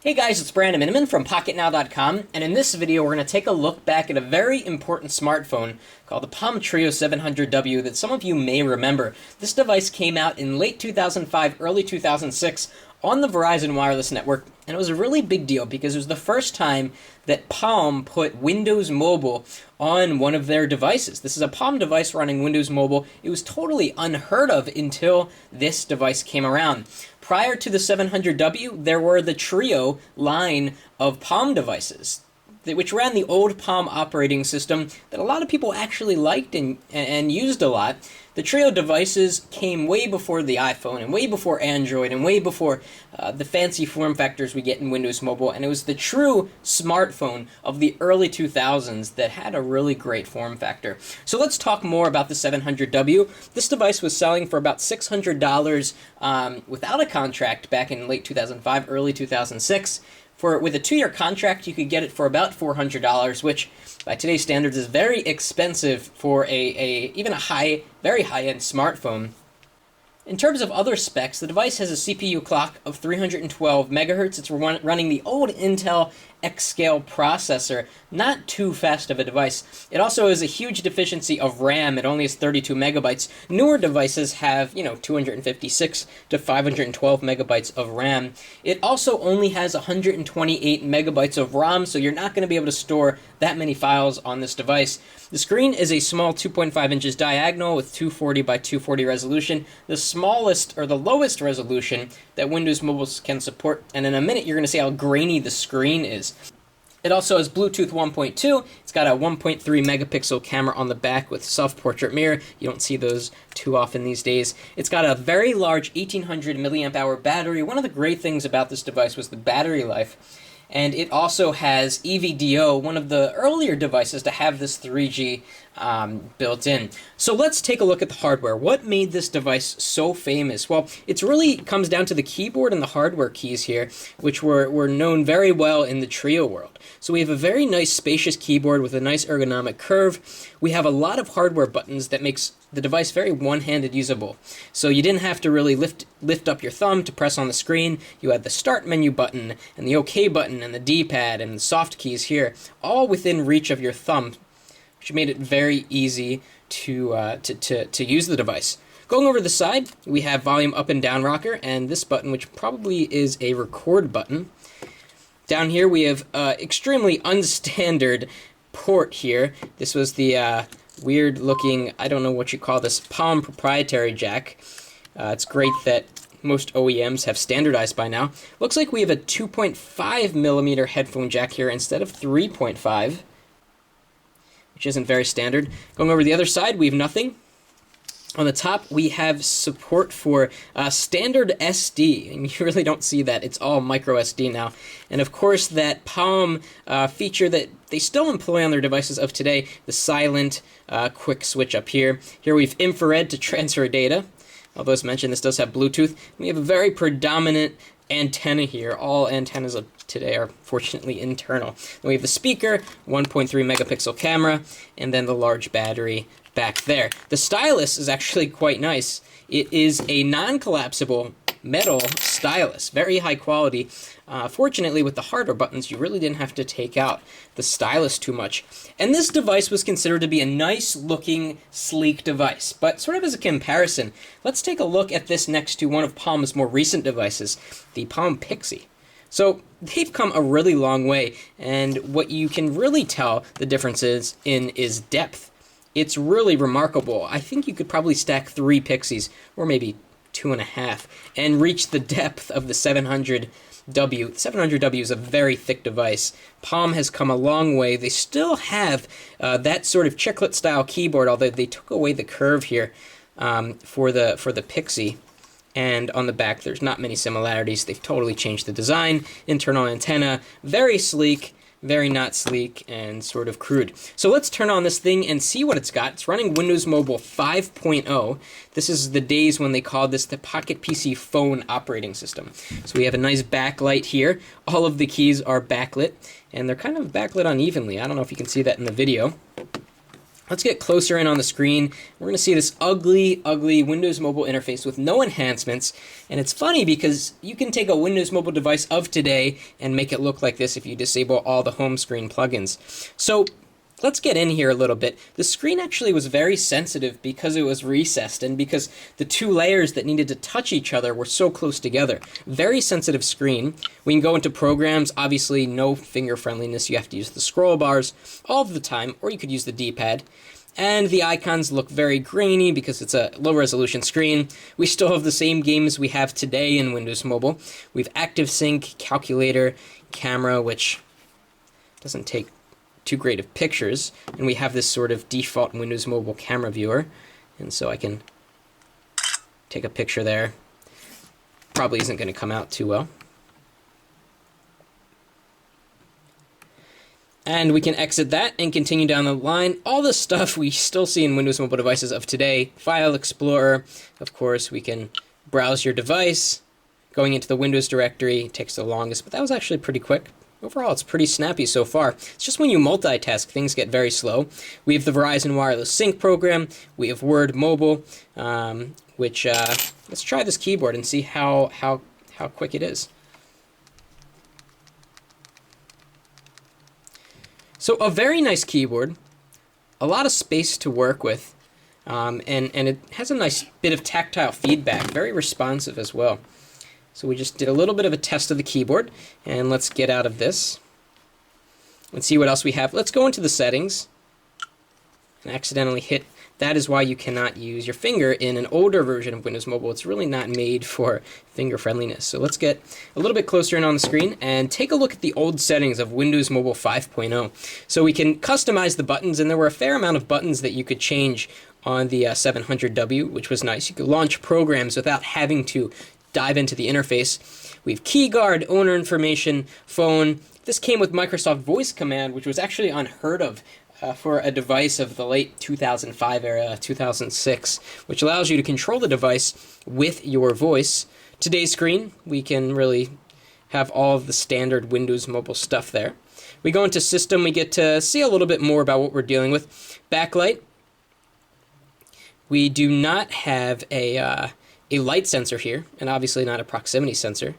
Hey guys, it's Brandon Miniman from Pocketnow.com, and in this video we're going to take a look back at a very important smartphone called the Palm Treo 700w that some of you may remember. This device came out in late 2005, early 2006 on the Verizon wireless network, and it was a really big deal because it was the first time that Palm put Windows Mobile on one of their devices. This is a Palm device running Windows Mobile. It was totally unheard of until this device came around. Prior to the 700w, there were the Treo line of Palm devices, which ran the old Palm operating system that a lot of people actually liked and used a lot. The Treo devices came way before the iPhone and way before Android and way before the fancy form factors we get in Windows Mobile, and it was the true smartphone of the early 2000s that had a really great form factor. So let's talk more about the 700w. This device was selling for about $600 without a contract back in late 2005, early 2006. With a 2-year contract, you could get it for about $400, which by today's standards is very expensive for even a very high-end smartphone. In terms of other specs, the device has a CPU clock of 312 megahertz. It's running the old Intel X-Scale processor, not too fast of a device. It also has a huge deficiency of RAM. It only has 32 megabytes. Newer devices have, 256 to 512 megabytes of RAM. It also only has 128 megabytes of ROM, so you're not going to be able to store that many files on this device. The screen is a small 2.5 inches diagonal with 240 by 240 resolution, the smallest or the lowest resolution that Windows Mobile can support, and in a minute you're going to see how grainy the screen is. It also has Bluetooth 1.2. It's got a 1.3 megapixel camera on the back with self-portrait mirror. You don't see those too often these days. It's got a very large 1800 milliamp hour battery. One of the great things about this device was the battery life. And it also has EVDO, one of the earlier devices to have this 3G built in. So let's take a look at the hardware. What made this device so famous? Well, it really comes down to the keyboard and the hardware keys here, which were known very well in the Treo world. So we have a very nice spacious keyboard with a nice ergonomic curve. We have a lot of hardware buttons that makes the device very one-handed usable. So you didn't have to really lift up your thumb to press on the screen. You had the start menu button and the OK button and the D-pad and the soft keys here, all within reach of your thumb, which made it very easy to use the device. Going over the side, we have volume up and down rocker, and this button, which probably is a record button. Down here we have extremely unstandard port here. This was the weird looking, I don't know what you call this, Palm proprietary jack. It's great that most OEMs have standardized by now. Looks like we have a 2.5 millimeter headphone jack here instead of 3.5, which isn't very standard. Going over the other side, we have nothing. On the top, we have support for standard SD, and you really don't see that. It's all micro SD now. And of course, that Palm feature that they still employ on their devices of today, the silent quick switch up here. Here we have infrared to transfer data. Although as mentioned, this does have Bluetooth. We have a very predominant antenna here. All antennas of today are fortunately internal. Then we have the speaker, 1.3 megapixel camera, and then the large battery back there. The stylus is actually quite nice. It is a non-collapsible metal stylus, very high quality. Fortunately, with the hardware buttons, you really didn't have to take out the stylus too much. And this device was considered to be a nice-looking, sleek device. But sort of as a comparison, let's take a look at this next to one of Palm's more recent devices, the Palm Pixie. So they've come a really long way, and what you can really tell the differences in is depth. It's really remarkable. I think you could probably stack 3 Pixies, or maybe 2.5, and reach the depth of the 700w. The 700w is a very thick device. Palm has come a long way. They still have that sort of chiclet-style keyboard, although they took away the curve here for the Pixie. And on the back, there's not many similarities. They've totally changed the design. Internal antenna, very sleek, very not sleek, and sort of crude. So let's turn on this thing and see what it's got. It's running Windows Mobile 5.0. This is the days when they called this the Pocket PC phone operating system. So we have a nice backlight here. All of the keys are backlit, and they're kind of backlit unevenly. I don't know if you can see that in the video. Let's get closer in on the screen. We're going to see this ugly, ugly Windows Mobile interface with no enhancements. And it's funny because you can take a Windows Mobile device of today and make it look like this if you disable all the home screen plugins. So let's get in here a little bit. The screen actually was very sensitive because it was recessed and because the two layers that needed to touch each other were so close together. Very sensitive screen. We can go into programs, obviously no finger friendliness. You have to use the scroll bars all of the time, or you could use the D-pad. And the icons look very grainy because it's a low resolution screen. We still have the same games we have today in Windows Mobile. We have Active Sync, Calculator, Camera, which doesn't take too great of pictures, and we have this sort of default Windows Mobile camera viewer, and so I can take a picture there. Probably isn't going to come out too well. And we can exit that and continue down the line. All the stuff we still see in Windows Mobile devices of today. File Explorer, of course, we can browse your device. Going into the Windows directory takes the longest, but that was actually pretty quick. Overall, it's pretty snappy so far. It's just when you multitask, things get very slow. We have the Verizon Wireless Sync program. We have Word Mobile, which, let's try this keyboard and see how quick it is. So a very nice keyboard, a lot of space to work with, and it has a nice bit of tactile feedback, very responsive as well. So we just did a little bit of a test of the keyboard, and let's get out of this and see what else we have. Let's go into the settings and accidentally hit. That is why you cannot use your finger in an older version of Windows Mobile. It's really not made for finger friendliness. So let's get a little bit closer in on the screen and take a look at the old settings of Windows Mobile 5.0. So we can customize the buttons, and there were a fair amount of buttons that you could change on the 700W, which was nice. You could launch programs without having to dive into the interface. We have keyguard, owner information, phone. This came with Microsoft Voice Command, which was actually unheard of for a device of the late 2005 era, 2006, which allows you to control the device with your voice. Today's screen, we can really have all of the standard Windows Mobile stuff there. We go into System, we get to see a little bit more about what we're dealing with. Backlight. We do not have a light sensor here, and obviously not a proximity sensor.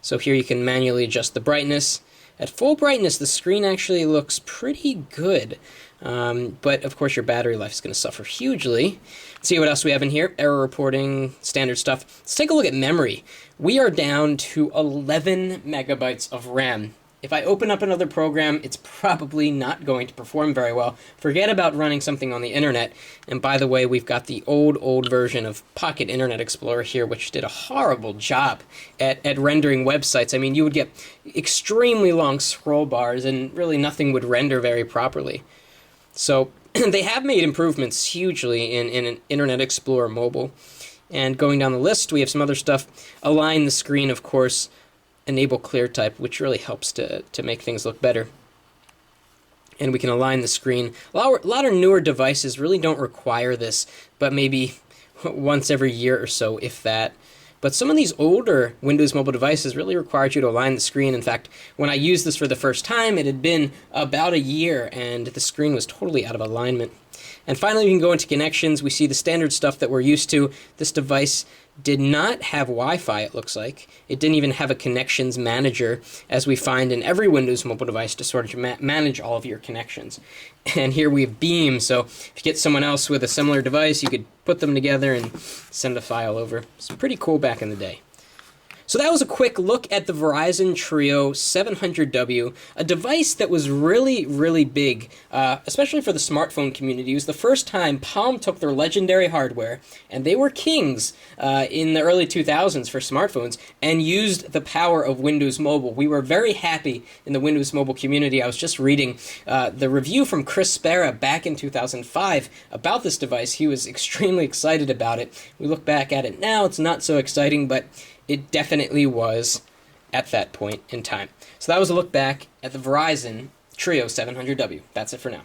So here you can manually adjust the brightness. At full brightness, the screen actually looks pretty good, but of course your battery life is going to suffer hugely. Let's see what else we have in here. Error reporting, standard stuff. Let's take a look at memory. We are down to 11 megabytes of RAM. If I open up another program, it's probably not going to perform very well. Forget about running something on the internet. And by the way, we've got the old version of Pocket Internet Explorer here, which did a horrible job at rendering websites. I mean, you would get extremely long scroll bars and really nothing would render very properly. So they have made improvements hugely in Internet Explorer Mobile. And going down the list, we have some other stuff. Align the screen, of course. Enable clear type, which really helps to make things look better. And we can align the screen. A lot of newer devices really don't require this, but maybe once every year or so, if that. But some of these older Windows Mobile devices really required you to align the screen. In fact, when I used this for the first time, it had been about a year, and the screen was totally out of alignment. And finally, we can go into connections. We see the standard stuff that we're used to. This device did not have Wi-Fi, it looks like. It didn't even have a connections manager, as we find in every Windows Mobile device to sort of manage all of your connections. And here we have Beam, so if you get someone else with a similar device, you could put them together and send a file over. It's pretty cool back in the day. So that was a quick look at the Verizon Treo 700w, a device that was really, really big, especially for the smartphone community. It was the first time Palm took their legendary hardware, and they were kings in the early 2000s for smartphones, and used the power of Windows Mobile. We were very happy in the Windows Mobile community. I was just reading the review from Chris Spera back in 2005 about this device. He was extremely excited about it. We look back at it now, it's not so exciting, but it definitely was at that point in time. So that was a look back at the Verizon Treo 700w. That's it for now.